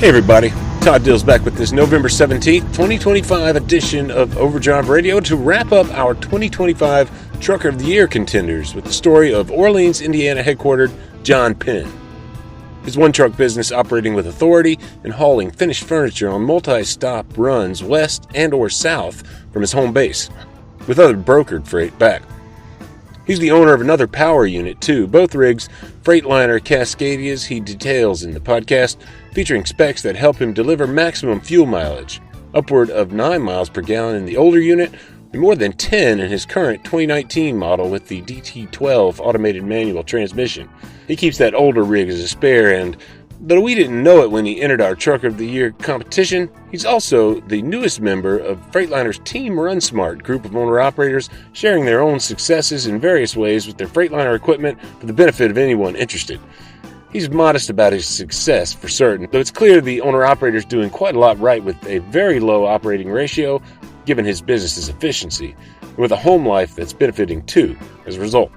Hey everybody, Todd Dills back with this November 17th, 2025 edition of Overdrive Radio to wrap up our 2025 Trucker of the Year contenders with the story of Orleans, Indiana-headquartered John Penn. His one-truck business operating with authority and hauling finished furniture on multi-stop runs west and or south from his home base, with other brokered freight back. He's the owner of another power unit too, both rigs Freightliner Cascadias he details in the podcast, featuring specs that help him deliver maximum fuel mileage, upward of 9 miles per gallon in the older unit, and more than 10 in his current 2019 model with the DT12 automated manual transmission. He keeps that older rig as a spare, and though we didn't know it when he entered our Trucker of the Year competition, he's also the newest member of Freightliner's Team Run Smart group of owner-operators, sharing their own successes in various ways with their Freightliner equipment for the benefit of anyone interested. He's modest about his success, for certain, though it's clear the owner-operator's doing quite a lot right with a very low operating ratio, given his business's efficiency, and with a home life that's benefiting too, as a result.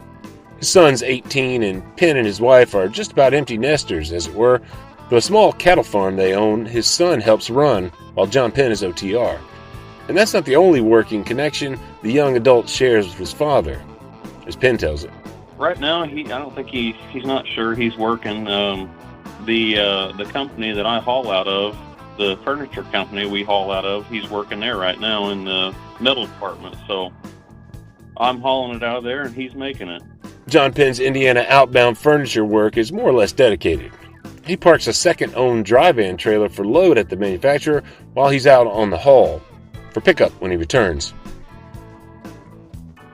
His son's 18, and Penn and his wife are just about empty nesters, as it were, though a small cattle farm they own, his son helps run, while John Penn is OTR. And that's not the only working connection the young adult shares with his father, as Penn tells it. Right now, I don't think he's not sure. He's working the company that I haul out of, the furniture company we haul out of. He's working there right now in the metal department. So I'm hauling it out of there, and he's making it. John Penn's Indiana outbound furniture work is more or less dedicated. He parks a second-owned dry van trailer for load at the manufacturer while he's out on the haul for pickup when he returns.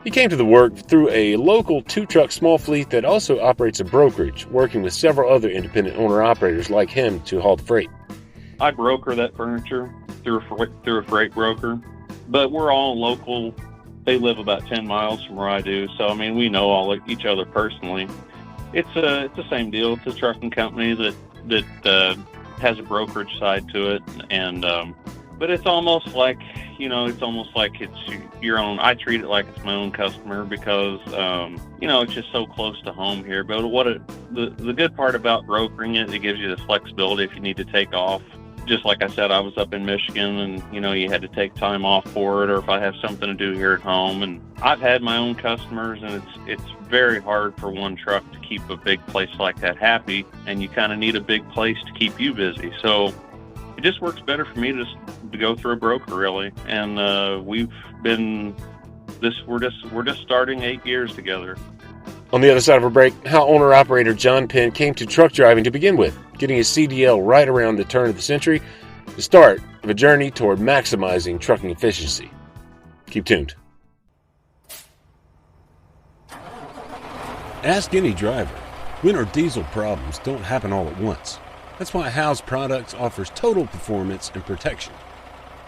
He came to the work through a local 2-truck small fleet that also operates a brokerage, working with several other independent owner-operators like him to haul the freight. I broker that furniture through a freight broker, but we're all local. They live about 10 miles from where I do, so I mean we know each other personally. It's the same deal. It's a trucking company that has a brokerage side to it, and but it's almost like it's your own. I treat it like it's my own customer because it's just so close to home here. But the good part about brokering it gives you the flexibility if you need to take off. Just like I said, I was up in Michigan, and you had to take time off for it, or if I have something to do here at home. And I've had my own customers, and it's very hard for one truck to keep a big place like that happy, and you kind of need a big place to keep you busy. So it just works better for me to go through a broker, really. And we're just starting 8 years together. On the other side of a break, how owner-operator John Penn came to truck driving to begin with, getting his CDL right around the turn of the century, the start of a journey toward maximizing trucking efficiency. Keep tuned. Ask any driver. Wind or diesel problems don't happen all at once. That's why Howe's Products offers total performance and protection.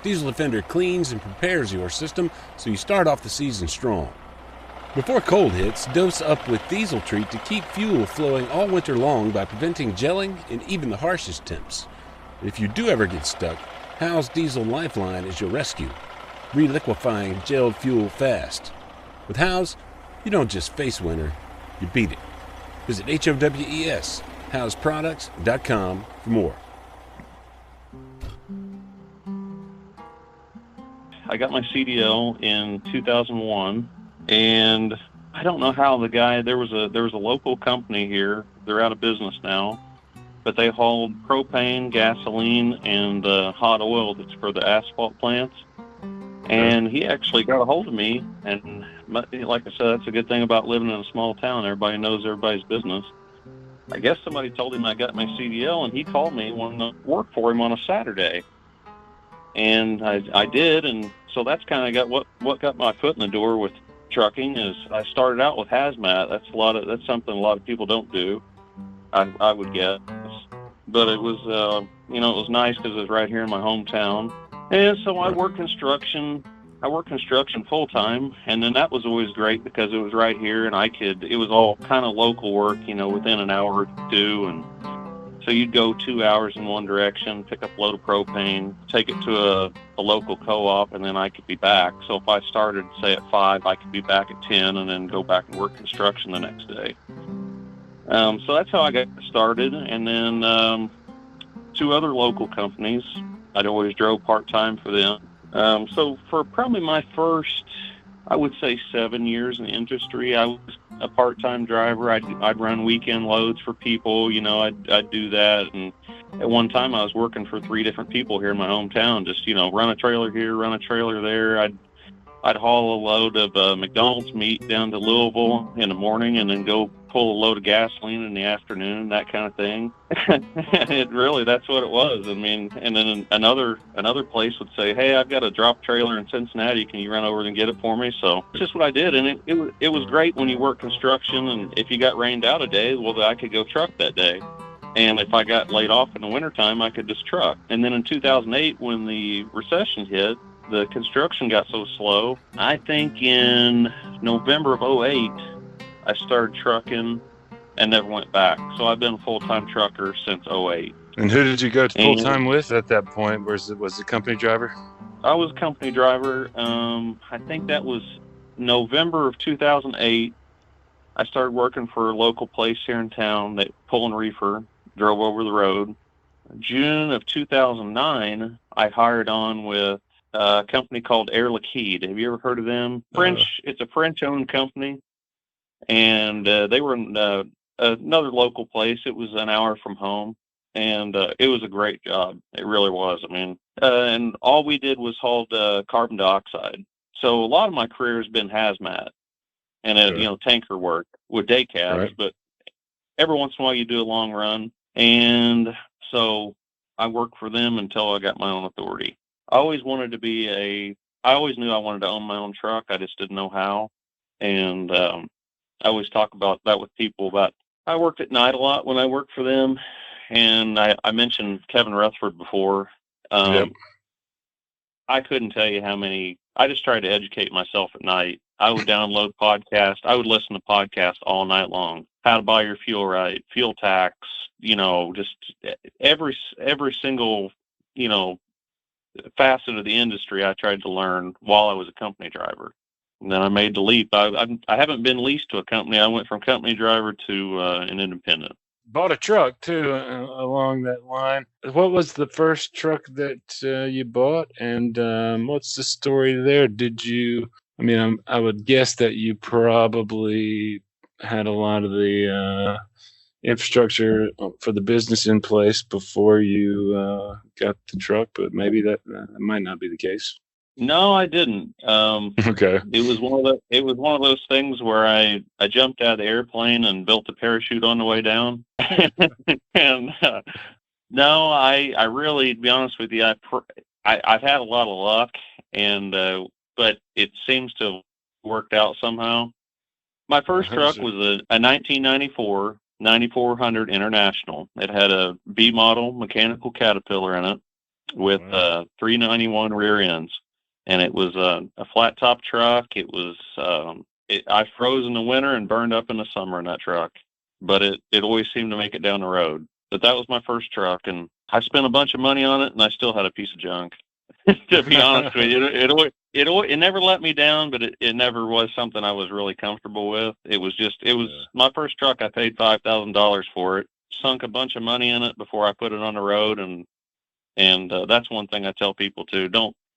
Diesel Defender cleans and prepares your system so you start off the season strong. Before cold hits, dose up with Diesel Treat to keep fuel flowing all winter long by preventing gelling in even the harshest temps. And if you do ever get stuck, Howe's Diesel Lifeline is your rescue, reliquefying gelled fuel fast. With Howe's, you don't just face winter, you beat it. Visit HOWES, HowesProducts.com for more. I got my CDL in 2001. And I don't know how there was a local company here. They're out of business now, but they hauled propane, gasoline, and hot oil that's for the asphalt plants. And he actually got a hold of me, and like I said, that's a good thing about living in a small town. Everybody knows everybody's business. I guess somebody told him I got my CDL, and he called me, wanted to work for him on a Saturday. And I did, and so that's kind of what got my foot in the door with trucking. Is I started out with hazmat. That's something a lot of people don't do, I would guess. But it was it was nice because it was right here in my hometown. And so I worked construction full time, and then that was always great because it was right here, and it was all kind of local work, within an hour or two. And so you'd go 2 hours in one direction, pick up a load of propane, take it to a local co-op, and then I could be back. So if I started, say, at 5, I could be back at 10 and then go back and work construction the next day. So that's how I got started. And then two other local companies. I'd always drove part-time for them. So for probably my first, I would say 7 years in the industry, I was a part-time driver. I'd run weekend loads for people. I'd do that. And at one time, I was working for 3 different people here in my hometown. Just run a trailer here, run a trailer there. I'd haul a load of McDonald's meat down to Louisville in the morning, and then go pull a load of gasoline in the afternoon, that kind of thing. That's what it was. I mean, and then another place would say, "Hey, I've got a drop trailer in Cincinnati. Can you run over and get it for me?" So it's just what I did, and it was great when you work construction, and if you got rained out a day, well, I could go truck that day. And if I got laid off in the wintertime, I could just truck. And then in 2008, when the recession hit, the construction got so slow. I think in November of 2008, I started trucking and never went back. So I've been a full-time trucker since 2008. And who did you go to full-time with at that point? Was the company driver? I was a company driver. I think that was November of 2008. I started working for a local place here in town that pulling reefer, drove over the road. June of 2009, I hired on with a company called Air Liquide. Have you ever heard of them? It's a French-owned company, and they were in another local place. It was an hour from home, and it was a great job. It really was. I mean, and all we did was hauled carbon dioxide. So a lot of my career has been hazmat and tanker work with day cabs, right. But every once in a while you do a long run, and so I worked for them until I got my own authority. I always knew I wanted to own my own truck. I just didn't know how. And I always talk about that with people. But I worked at night a lot when I worked for them. And I mentioned Kevin Rutherford before. Yep. I couldn't tell you how many. I just tried to educate myself at night. I would download podcasts. I would listen to podcasts all night long. How to buy your fuel right, fuel tax, just every single, facet of the industry I tried to learn while I was a company driver. And then I made the leap. I haven't been leased to a company. I went from company driver to an independent. Bought a truck too along that line. What was the first truck that you bought, and what's the story there? I would guess that you probably had a lot of the infrastructure for the business in place before you got the truck, but maybe that might not be the case. No, I didn't. Okay. It was one of those things where I jumped out of the airplane and built a parachute on the way down. And no, I really, to be honest with you, I've had a lot of luck, and but it seems to have worked out somehow. My first truck was a 1994 9400 International. It had a B model mechanical Caterpillar in it with 391 rear ends. And it was a flat top truck. It was, I froze in the winter and burned up in the summer in that truck, but it always seemed to make it down the road. But that was my first truck, and I spent a bunch of money on it, and I still had a piece of junk. To be honest with you, it never let me down, but it never was something I was really comfortable with. It was my first truck. I paid $5,000 for it, sunk a bunch of money in it before I put it on the road. And that's one thing I tell people too.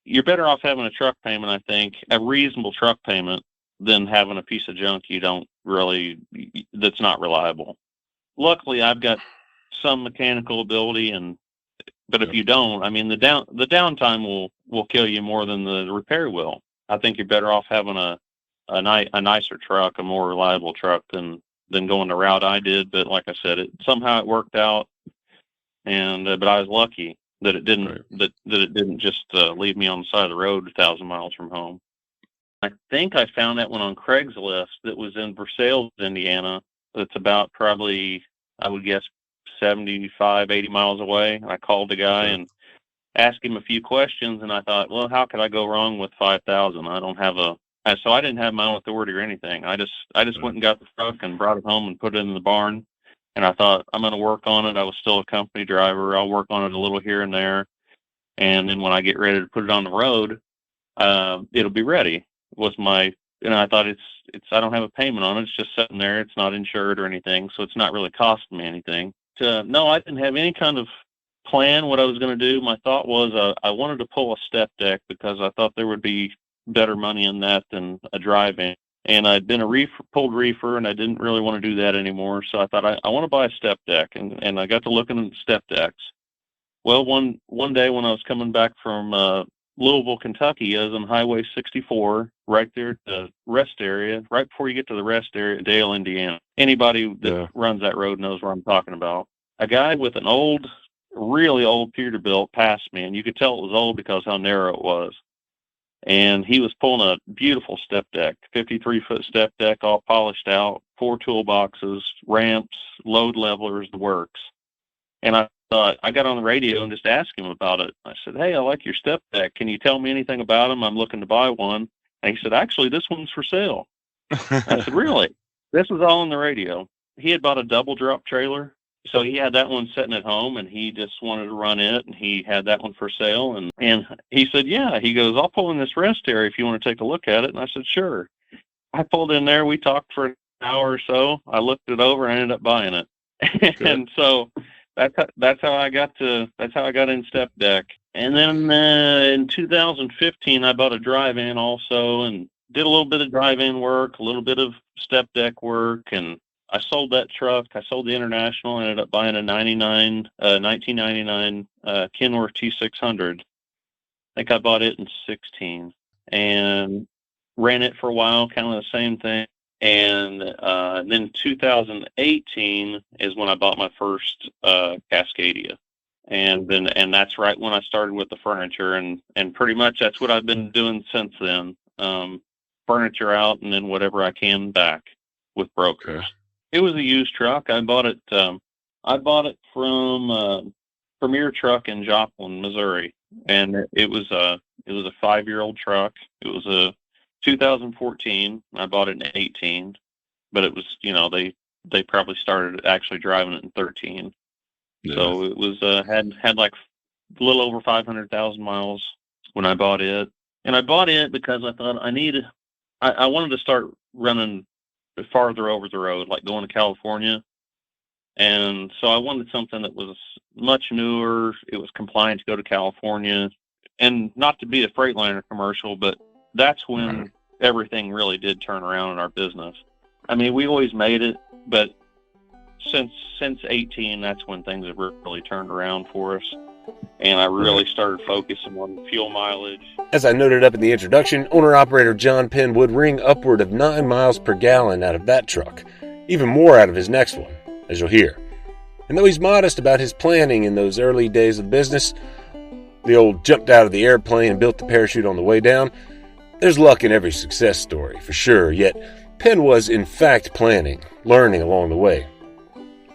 You're better off having a truck payment, I think, a reasonable truck payment, than having a piece of junk that's not reliable. Luckily, I've got some mechanical ability, but if you don't, I mean, the downtime will kill you more than the repair will. I think you're better off having a nicer truck, a more reliable truck than going the route I did. But like I said, somehow it worked out, and but I was lucky that it didn't that it didn't just leave me on the side of the road 1,000 miles from home. I think I found that one on Craigslist that was in Versailles, Indiana. It's about probably, I would guess, 75, 80 miles away. I called the guy and asked him a few questions, and I thought, well, how could I go wrong with 5,000? I don't have so I didn't have my own authority or anything. I just went and got the truck and brought it home and put it in the barn. And I thought, I'm going to work on it. I was still a company driver. I'll work on it a little here and there. And then when I get ready to put it on the road, it'll be ready. And I thought I don't have a payment on it. It's just sitting there. It's not insured or anything. So it's not really costing me anything. No, I didn't have any kind of plan what I was going to do. My thought was I wanted to pull a step deck because I thought there would be better money in that than a drive-in. And I'd been a pulled reefer, and I didn't really want to do that anymore. So I thought I want to buy a step deck, and I got to looking at step decks. Well, one day when I was coming back from Louisville, Kentucky, I was on Highway 64, right there at the rest area, right before you get to the rest area, Dale, Indiana. Anybody that runs that road knows what I'm talking about. A guy with an really old Peterbilt passed me, and you could tell it was old because how narrow it was. And he was pulling a beautiful step deck, 53-foot step deck, all polished out, 4 toolboxes, ramps, load levelers, the works. And I thought, I got on the radio and just asked him about it. I said, hey, I like your step deck. Can you tell me anything about them? I'm looking to buy one. And he said, actually, this one's for sale. I said, really? This was all on the radio. He had bought a double drop trailer. So he had that one sitting at home, and he just wanted to run it, and he had that one for sale. And he said, yeah. He goes, I'll pull in this rest area if you want to take a look at it. And I said, sure. I pulled in there. We talked for an hour or so. I looked it over, and I ended up buying it. And so that's how I got in step deck. And then in 2015, I bought a drive-in also, and did a little bit of drive-in work, a little bit of step deck work, and I sold that truck. I sold the International. I ended up buying a 1999 Kenworth T600. I think I bought it in 16 and ran it for a while, kind of the same thing. And then 2018 is when I bought my first Cascadia. And that's right when I started with the furniture. And pretty much that's what I've been doing since then. Furniture out and then whatever I can back with brokers. Okay. It was a used truck. I bought it from Premier Truck in Joplin, Missouri, and it was a 5-year-old truck. It was a 2014. I bought it in 18, but it was they probably started actually driving it in 13. Yeah. So it was had like a little over 500,000 miles when I bought it, and I bought it because I thought I wanted to start running farther over the road, like going to California. And so I wanted something that was much newer. It was compliant to go to California, and not to be a Freightliner commercial, but that's when everything really did turn around in our business. I mean, we always made it, but since 18, that's when things have really turned around for us. And I really started focusing on fuel mileage. As I noted up in the introduction, owner-operator John Penn would wring upward of 9 miles per gallon out of that truck, even more out of his next one, as you'll hear. And though he's modest about his planning in those early days of business, the old jumped out of the airplane and built the parachute on the way down, there's luck in every success story, for sure, yet Penn was, in fact, planning, learning along the way.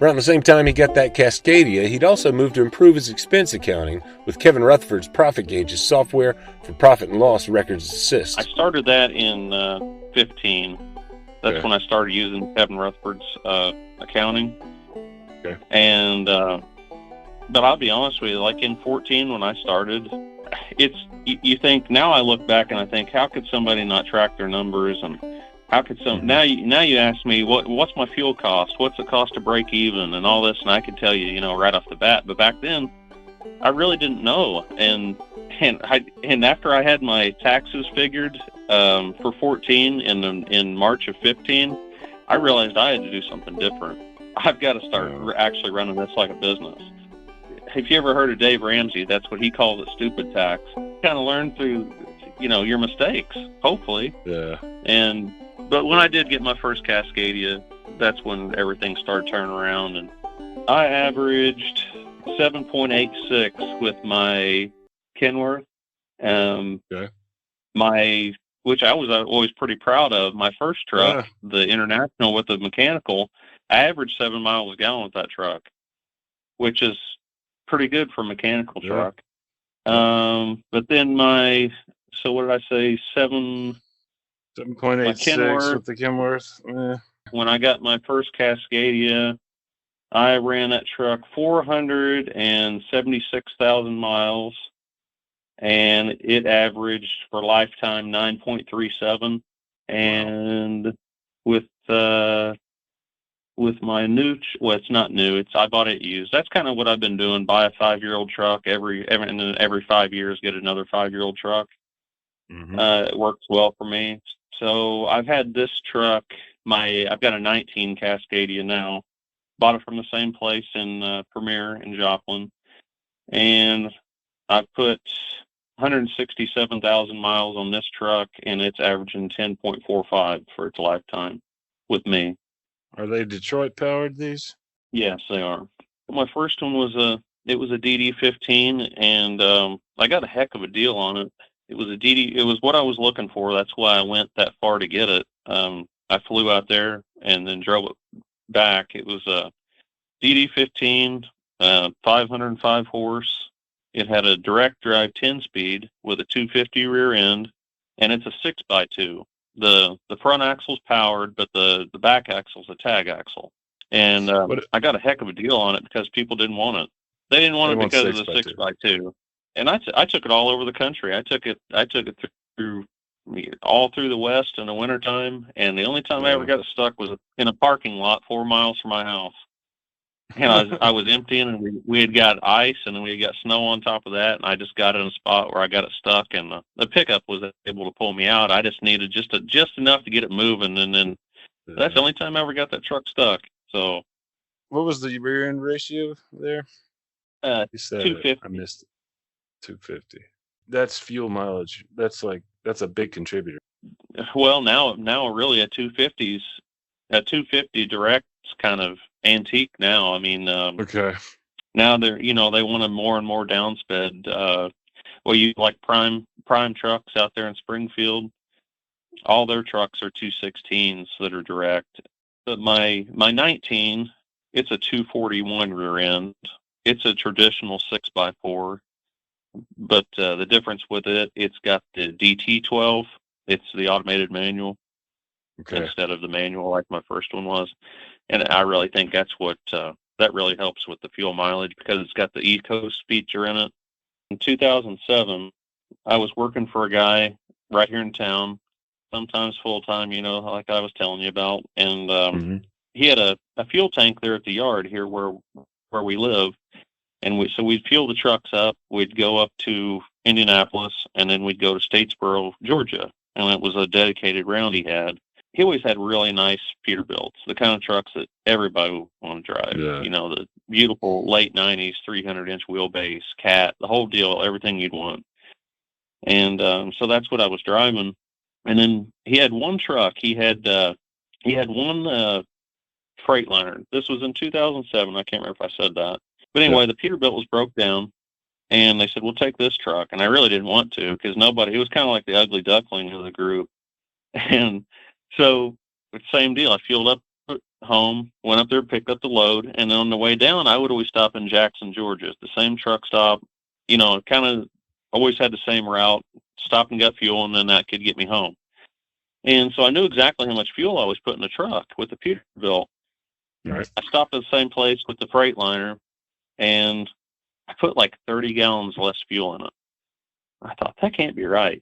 Around the same time he got that Cascadia, he'd also moved to improve his expense accounting with Kevin Rutherford's Profit Gauges software for profit and loss records assist. I started that in 15. That's when I started using Kevin Rutherford's accounting. Okay. And but I'll be honest with you, like in 14 when I started, you think, now I look back and I think, how could somebody not track their numbers, and how could now you ask me what's my fuel cost, what's the cost to break even, and all this, and I could tell you, right off the bat. But back then, I really didn't know, and after I had my taxes figured for 14 in March of 15, I realized I had to do something different. I've got to start actually running this like a business. Have you ever heard of Dave Ramsey? That's what he calls it, stupid tax. Kind of learn through, your mistakes, hopefully. Yeah. But when I did get my first Cascadia, that's when everything started turning around, and I averaged 7.86 with my Kenworth. Which I was always pretty proud of. My first truck, the International with the mechanical, I averaged 7 miles a gallon with that truck, which is pretty good for a mechanical truck. But then what did I say? 7.86 with the Kenworth. When I got my first Cascadia, I ran that truck 476,000 miles, and it averaged for lifetime 9.37. And with with my new, well, it's not new. I bought it used. That's kind of what I've been doing. Buy a 5-year-old truck and then every 5 years get another 5-year-old truck. Mm-hmm. It works well for me. So I've had this truck. I've got a 19 Cascadia now. Bought it from the same place in Premier in Joplin, and I put 167,000 miles on this truck, and it's averaging 10.45 for its lifetime with me. Are they Detroit powered, these? Yes, they are. My first one was a DD15, and I got a heck of a deal on it. It was a DD. It was what I was looking for. That's why I went that far to get it. I flew out there and then drove it back. It was a DD15, 505 horse. It had a direct drive 10-speed with a 250 rear end, and it's a 6x2. The front axle's powered, but the back axle's a tag axle. And I got a heck of a deal on it because people didn't want it. They didn't want it because of the 6x2. And I took it all over the country. I took it through all through the West in the wintertime, and the only time I ever got stuck was in a parking lot 4 miles from my house. And I was emptying, and we had got ice, and then we had got snow on top of that, and I just got in a spot where I got it stuck, and the pickup was able to pull me out. I just needed just enough to get it moving, and then that's the only time I ever got that truck stuck. So, what was the rear end ratio there? You said 250. I missed it. 250. That's fuel mileage. That's a big contributor. Well, now really a 250's a 250 direct's kind of antique now. I mean, okay. Now they want a more and more downsped. You like prime trucks out there in Springfield. All their trucks are 216s that are direct. But my 19, it's a 241 rear end. It's a traditional 6x4. But the difference with it, it's got the DT12. It's the automated manual instead of the manual like my first one was. And I really think that's what that really helps with the fuel mileage because it's got the e-coast feature in it. In 2007, I was working for a guy right here in town, sometimes full-time, like I was telling you about. And he had a fuel tank there at the yard here where we live. And we'd fuel the trucks up. We'd go up to Indianapolis, and then we'd go to Statesboro, Georgia. And it was a dedicated round he had. He always had really nice Peterbilts, the kind of trucks that everybody would want to drive. Yeah. The beautiful late 90s, 300-inch wheelbase, cat, the whole deal, everything you'd want. And so that's what I was driving. And then he had one truck. He had one Freightliner. This was in 2007. I can't remember if I said that. But anyway, the Peterbilt was broke down, and they said, we'll take this truck. And I really didn't want to because it was kind of like the ugly duckling of the group. And so, same deal. I fueled up at home, went up there, picked up the load, and then on the way down, I would always stop in Jackson, Georgia. The same truck stop, kind of always had the same route, stopped and got fuel, and then that could get me home. And so I knew exactly how much fuel I was putting in the truck with the Peterbilt. Right. I stopped at the same place with the Freightliner, and I put like 30 gallons less fuel in it. I thought, that can't be right.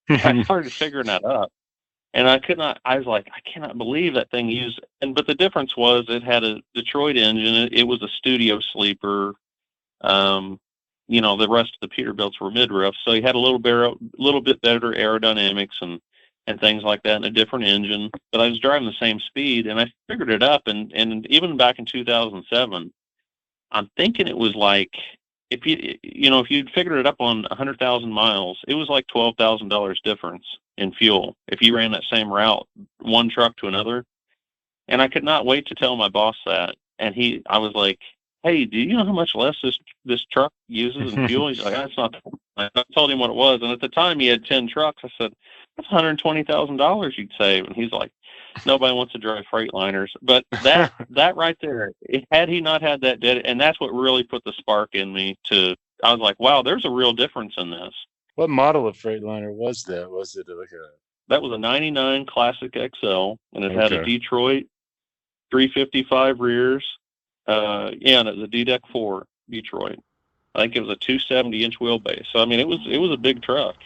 I started figuring that up. And I was like, I cannot believe that thing used. But the difference was it had a Detroit engine. It was a studio sleeper. The rest of the Peterbilts were midriff. So he had a little bit better aerodynamics and things like that, and a different engine. But I was driving the same speed, and I figured it up. And even back in 2007, I'm thinking it was like, if you'd figured it up on 100,000 miles, it was like $12,000 difference in fuel if you ran that same route, one truck to another. And I could not wait to tell my boss that. And I was like, hey, do you know how much less this truck uses in fuel? He's like, that's not. I told him what it was. And at the time he had 10 trucks. I said, that's $120,000 you'd save. And he's like, nobody wants to drive Freightliners. But that right there, had he not had that and that's what really put the spark in me I was like, wow, there's a real difference in this. What model of Freightliner was that? Was it That was a 99 Classic XL, and it had a Detroit 355 rears. The D-Deck 4 Detroit. I think it was a 270-inch wheelbase. So, I mean, it was a big truck.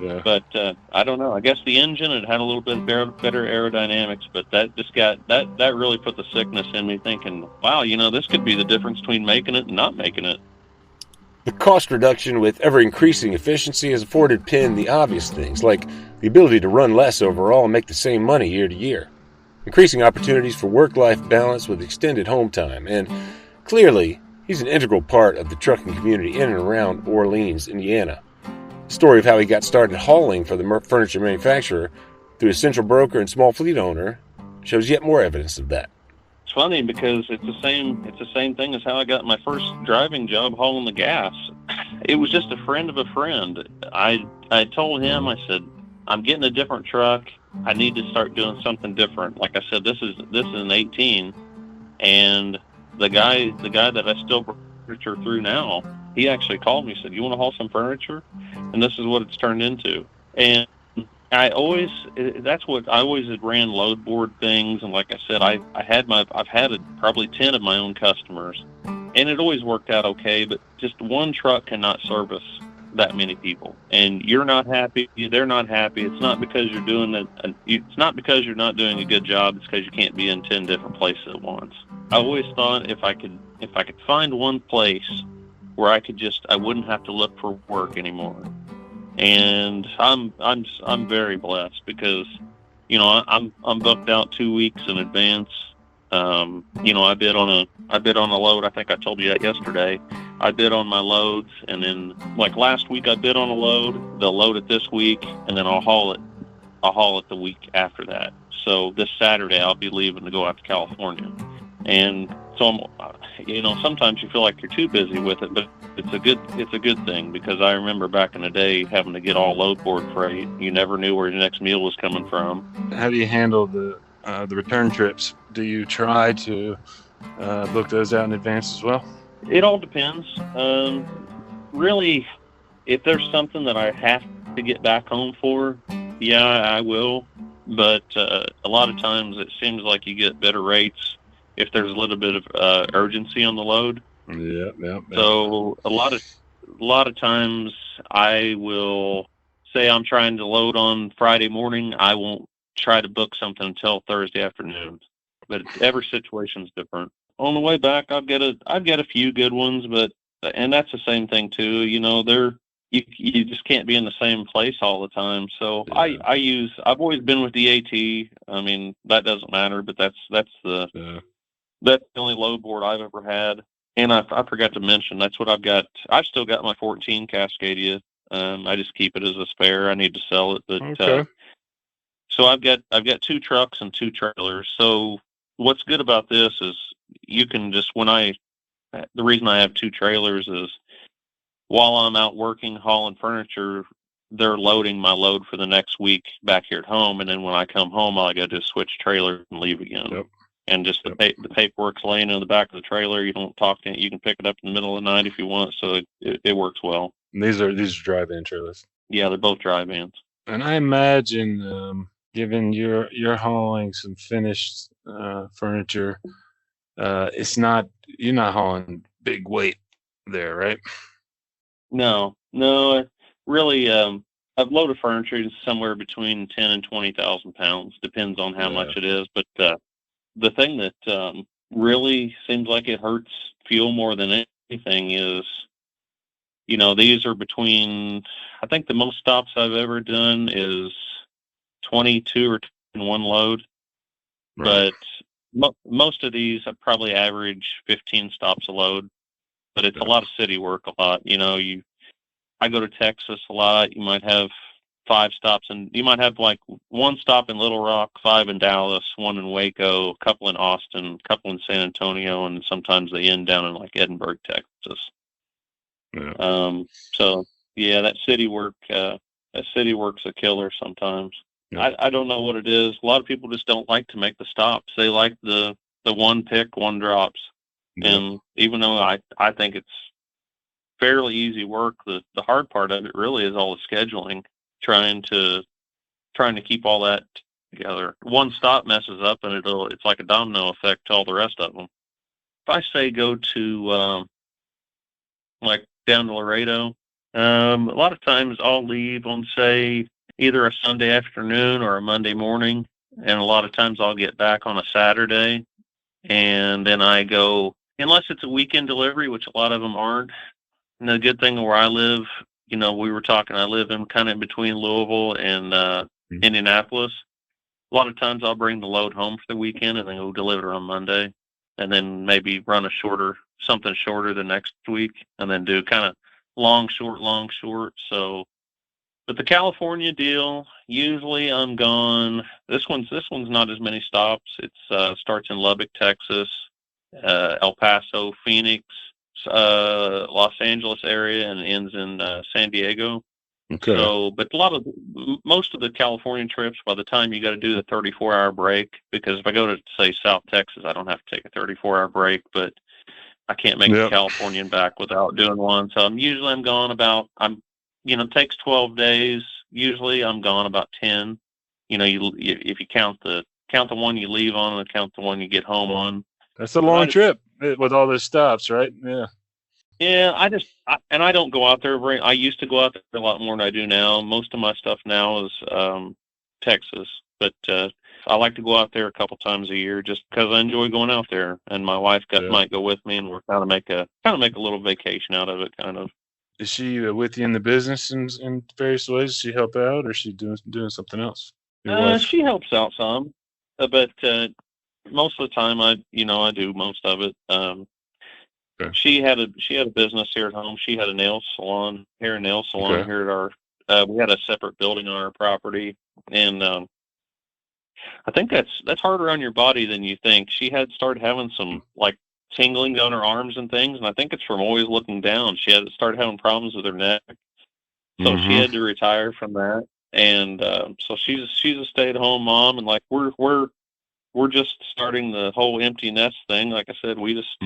Yeah. But I don't know. I guess the engine, it had a little bit better aerodynamics, but that just that really put the sickness in me, thinking, wow, this could be the difference between making it and not making it. The cost reduction with ever-increasing efficiency has afforded Penn the obvious things, like the ability to run less overall and make the same money year to year, increasing opportunities for work-life balance with extended home time, and clearly, he's an integral part of the trucking community in and around Orleans, Indiana. The story of how he got started hauling for the furniture manufacturer through a central broker and small fleet owner shows yet more evidence of that. It's funny because it's the same thing as how I got my first driving job hauling the gas. It was just a friend of a friend. I told him, I said, I'm getting a different truck. I need to start doing something different. Like I said, this is an 18, and the guy that I still furniture through now, he actually called me and said, you want to haul some furniture? And this is what it's turned into. And that's what I always had ran load board things. And like I said, I've had probably 10 of my own customers, and it always worked out okay, but just one truck cannot service that many people, and you're not happy, they're not happy. It's not because you're doing it. It's not because you're not doing a good job. It's because you can't be in 10 different places at once. I always thought if I could find one place where I wouldn't have to look for work anymore. And I'm very blessed because, I'm booked out 2 weeks in advance. I bid on a load. I think I told you that yesterday. I bid on my loads, and then like last week I bid on a load. They'll load it this week, and then I'll haul it the week after that. So this Saturday I'll be leaving to go out to California. And so sometimes you feel like you're too busy with it, but it's a good thing, because I remember back in the day having to get all load board freight. You never knew where your next meal was coming from. How do you handle the return trips? Do you try to book those out in advance as well? It all depends. Really, if there's something that I have to get back home for, yeah, I will. But a lot of times it seems like you get better rates if there's a little bit of urgency on the load. Yeah. So a lot of times I will say I'm trying to load on Friday morning. I won't try to book something until Thursday afternoon. But every situation's different. On the way back, I've got a few good ones, and that's the same thing too. You just can't be in the same place all the time. So yeah. I've always been with DAT. I mean, that doesn't matter, but that's the only load board I've ever had. And I forgot to mention, that's what I've got. I've still got my 14 Cascadia. I just keep it as a spare. I need to sell it, but okay. So I've got 2 trucks and 2 trailers. So what's good about this is you can just, the reason I have 2 trailers is while I'm out working, hauling furniture, they're loading my load for the next week back here at home. And then when I come home, all I got to do is switch trailers and leave again. Yep. And just the paperwork's laying in the back of the trailer. You don't talk to it. You can pick it up in the middle of the night if you want. So it works well. And these are drive-in trailers. Yeah, they're both drive-ins. And I imagine, given you're hauling some finished furniture, you're not hauling big weight there, right? No. Really, I've loaded furniture somewhere between 10 and 20,000 pounds. Depends on how much it is. But the thing that really seems like it hurts fuel more than anything is, these are between, I think the most stops I've ever done is 22 or in one load. Right. But most of these I probably average 15 stops a load. But it's a lot of city work, a lot. I go to Texas a lot. You might have 5 stops, and you might have like 1 stop in Little Rock, 5 in Dallas, 1 in Waco, a couple in Austin, a couple in San Antonio, and sometimes they end down in like Edinburgh, Texas. Yeah. So yeah, that city work's a killer sometimes. Yeah. I don't know what it is. A lot of people just don't like to make the stops. They like the one pick, one drops. Yeah. And even though I think it's fairly easy work, the hard part of it really is all the scheduling, trying to keep all that together. One stop messes up and it's like a domino effect to all the rest of them. If I say go to like down to Laredo, A lot of times I'll leave on, say, either a Sunday afternoon or a Monday morning, and a lot of times I'll get back on a Saturday, and then I go, unless it's a weekend delivery, which a lot of them aren't. And the good thing where I live, we were talking, I live in kind of in between Louisville and Indianapolis. A lot of times I'll bring the load home for the weekend and then go deliver on Monday, and then maybe run something shorter the next week, and then do kind of long, short. So, but the California deal, usually I'm gone. This one's not as many stops. It starts in Lubbock, Texas, El Paso, Phoenix, Los Angeles area, and ends in San Diego. Okay. So, but most of the California trips, by the time you got to do the 34-hour break, because if I go to, say, South Texas, I don't have to take a 34-hour break, but I can't make the Californian back without doing one. So I'm gone about, it takes 12 days. Usually I'm gone about 10. If you count the one you leave on and count the one you get home on. That's a long trip with all those stops, right? Yeah. Yeah, I don't go out there I used to go out there a lot more than I do now. Most of my stuff now is Texas, but I like to go out there a couple times a year just because I enjoy going out there, and my wife might go with me, and we're kind of make a little vacation out of it, kind of. Is she with you in the business in various ways? Does she help out, or is she doing something else? She helps out some, but most of the time I do most of it. Okay. She had a business here at home. She had a nail salon here at our. We had a separate building on our property, and I think that's harder on your body than you think. She had started having some like tingling on her arms and things, and I think it's from always looking down. She had started having problems with her neck, so she had to retire from that. And so she's a stay-at-home mom, and like we're just starting the whole empty nest thing. Like I said, we just.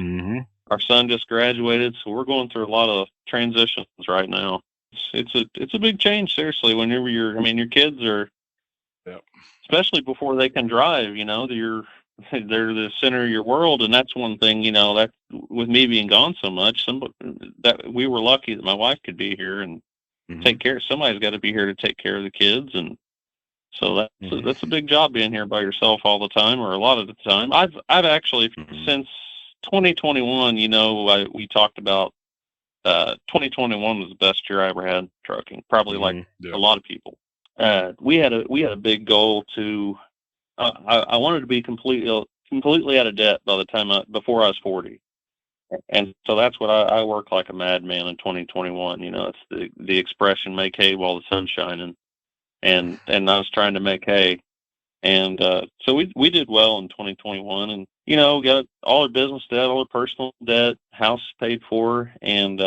Our son just graduated, so we're going through a lot of transitions right now. It's a big change, seriously. Whenever your kids are, especially before they can drive, they're the center of your world, and that's one thing. That with me being gone so much, that we were lucky that my wife could be here and take care. Somebody's got to be here to take care of the kids, and so that's a big job being here by yourself all the time, or a lot of the time. I've actually since 2021, we talked about 2021 was the best year I ever had trucking, probably like a lot of people. We had a big goal to I wanted to be completely out of debt by the time before I was 40. And so that's what I work like a madman in 2021. It's the expression, make hay while the sun's shining. And I was trying to make hay. And so we did well in 2021, and got all our business debt, all our personal debt, house paid for, and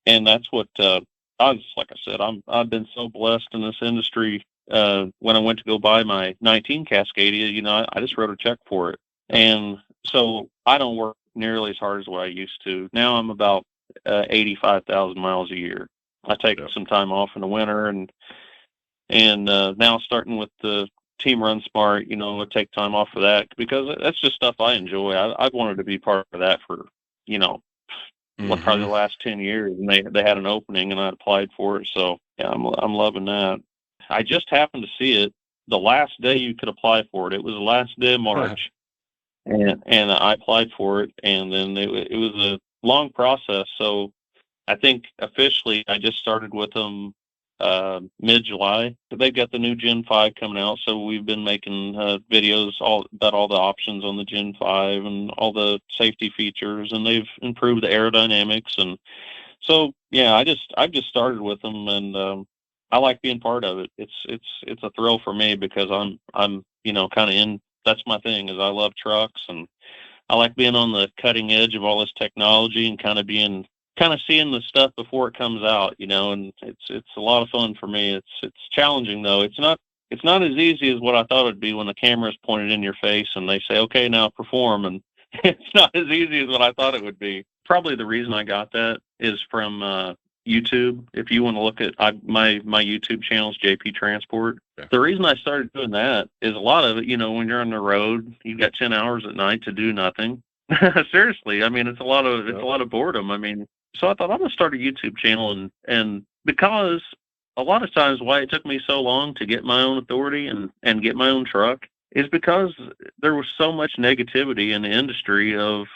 that's what like I said, I've been so blessed in this industry. When I went to go buy my 19 Cascadia, I just wrote a check for it, and so I don't work nearly as hard as what I used to. Now I'm about 85,000 miles a year. I take some time off in the winter, and now starting with the Team Run Smart, I take time off for that because that's just stuff I enjoy. I've wanted to be part of that for, probably the last 10 years, and they had an opening and I applied for it. So yeah, I'm loving that. I just happened to see it the last day you could apply for it. It was the last day of March, and I applied for it, and then it was a long process. So I think officially I just started with them mid-July. They've got the new Gen 5 coming out, so we've been making videos about all the options on the Gen 5 and all the safety features, and they've improved the aerodynamics. And so yeah, I've just started with them, and I like being part of it. It's a thrill for me because I'm kind of in. That's my thing, is I love trucks, and I like being on the cutting edge of all this technology and kind of seeing the stuff before it comes out, and it's a lot of fun for me. It's challenging though. It's not as easy as what I thought it'd be when the camera's pointed in your face and they say, okay, now perform. And it's not as easy as what I thought it would be. Probably the reason I got that is from YouTube. If you want to look at my YouTube channel is JP Transport. Yeah. The reason I started doing that is a lot of it, when you're on the road, you've got 10 hours at night to do nothing. Seriously, it's a lot of boredom. So I thought I'm going to start a YouTube channel, and because a lot of times why it took me so long to get my own authority and get my own truck is because there was so much negativity in the industry of,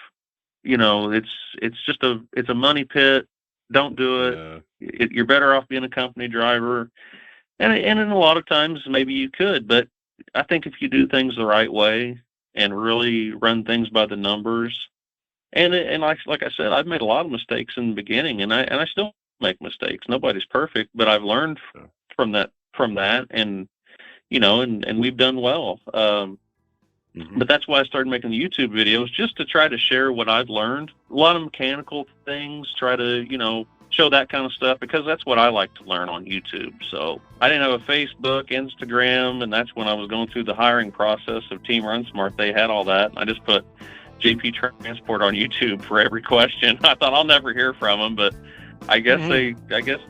it's a money pit. Don't do it. Yeah. You're better off being a company driver. And in a lot of times maybe you could, but I think if you do things the right way and really run things by the numbers, and like I said, I've made a lot of mistakes in the beginning, and I still make mistakes. Nobody's perfect, but I've learned from that, and and we've done well. But that's why I started making the YouTube videos, just to try to share what I've learned. A lot of mechanical things, try to show that kind of stuff, because that's what I like to learn on YouTube. So I didn't have a Facebook, Instagram, and that's when I was going through the hiring process of Team Run Smart. They had all that. I just put JP Transport on YouTube for every question. I thought I'll never hear from them, but I guess they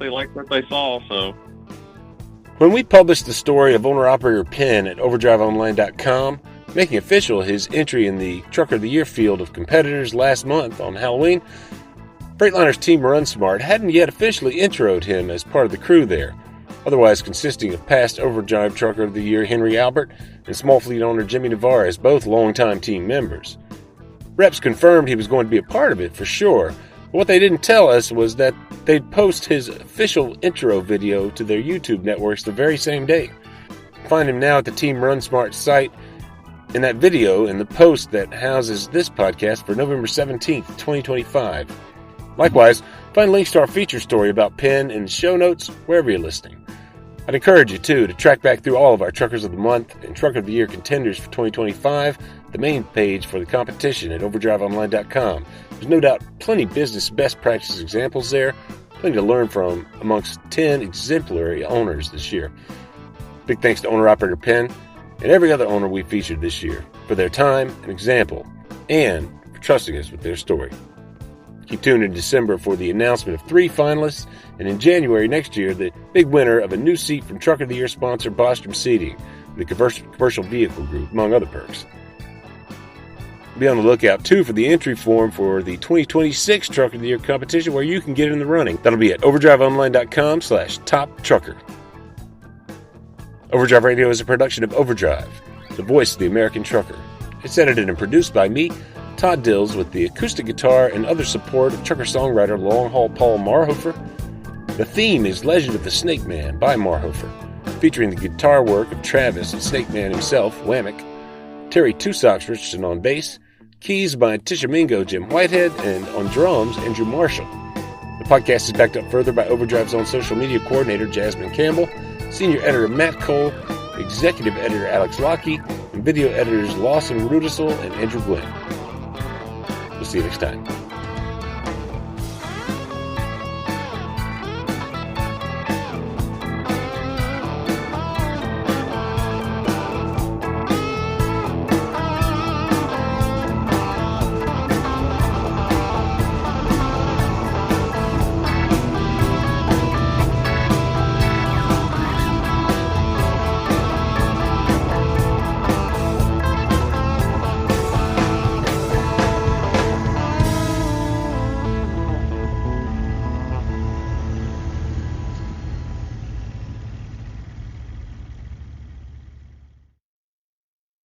liked what they saw. So when we published the story of owner-operator Penn at overdriveonline.com, making official his entry in the Trucker of the Year field of competitors last month on Halloween, Freightliner's Team Run Smart hadn't yet officially introed him as part of the crew there, otherwise consisting of past Overdrive Trucker of the Year Henry Albert and small fleet owner Jimmy Navarre as both longtime team members. Reps confirmed he was going to be a part of it for sure, but what they didn't tell us was that they'd post his official intro video to their YouTube networks the very same day. Find him now at the Team Run Smart site in that video in the post that houses this podcast for November 17th, 2025. Likewise, find links to our feature story about Penn in the show notes wherever you're listening. I'd encourage you, too, to track back through all of our Truckers of the Month and Trucker of the Year contenders for 2025, the main page for the competition at overdriveonline.com. There's no doubt plenty of business best practice examples there, plenty to learn from amongst 10 exemplary owners this year. Big thanks to owner-operator Penn and every other owner we featured this year for their time and example, and for trusting us with their story. Keep tuned in December for the announcement of 3 finalists, and in January next year, the big winner of a new seat from Trucker of the Year sponsor Bostrom Seating, the commercial vehicle group, among other perks. Be on the lookout, too, for the entry form for the 2026 Trucker of the Year competition, where you can get in the running. That'll be at overdriveonline.com/top-trucker. Overdrive Radio is a production of Overdrive, the voice of the American trucker. It's edited and produced by me, Todd Dills, with the acoustic guitar and other support of trucker-songwriter Long-Haul Paul Marhofer. The theme is Legend of the Snake Man by Marhofer, featuring the guitar work of Travis and Snake Man himself, Whammock, Terry Two Socks Richardson on bass, keys by Tishomingo Jim Whitehead, and on drums, Andrew Marshall. The podcast is backed up further by Overdrive's own social media coordinator, Jasmine Campbell, senior editor Matt Cole, executive editor Alex Lockie, and video editors Lawson Rudisell and Andrew Glenn. We'll see you next time.